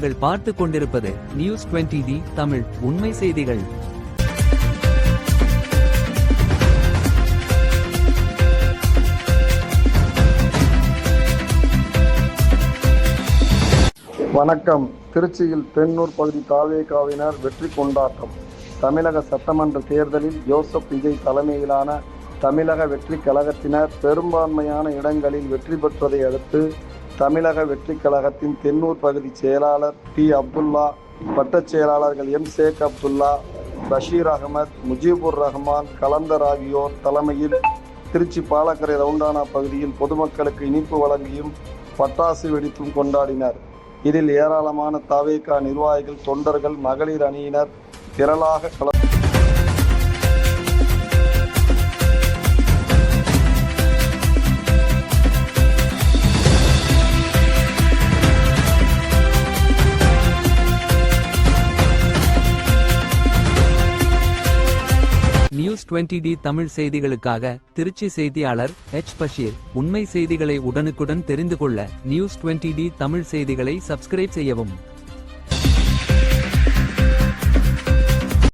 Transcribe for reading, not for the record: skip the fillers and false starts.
நீங்கள் பார்த்து கொண்டிருப்பது நியூஸ் 20D தமிழ் உண்மை செய்திகள். வணக்கம். திருச்சியில் தென்னூர் பகுதி தாவேகாவினர் வெற்றி கொண்டாட்டம். தமிழக சட்டமன்ற தேர்தலில் ஜோசப் விஜய் தலைமையிலான தமிழக வெற்றி கழகத்தினர் பெரும்பான்மையான இடங்களில் வெற்றி பெற்றதை அடுத்து தமிழக வெற்றி கழகத்தின் தென்னூர் பகுதி செயலாளர் டி அப்துல்லா, வட்டச் செயலாளர்கள் எம் ஷேக் அப்துல்லா, பஷீர் அகமது, முஜிபுர் ரஹ்மான், கலந்தர் ஆகியோர் தலைமையில் திருச்சி பாலக்கரை ரவுண்டானா பகுதியில் பொதுமக்களுக்கு இனிப்பு வழங்கியும் பட்டாசு வெடித்தும் கொண்டாடினர். இதில் ஏராளமான தாவேகா நிர்வாகிகள், தொண்டர்கள், மகளிர் அணியினர் திரளாக நியூஸ் 20D தமிழ் செய்திகளுக்காக திருச்சி செய்தியாளர் எச் பஷீர். உண்மை செய்திகளை உடனுக்குடன் தெரிந்து கொள்ள நியூஸ் 20D தமிழ் செய்திகளை சப்ஸ்கிரைப் செய்யவும்.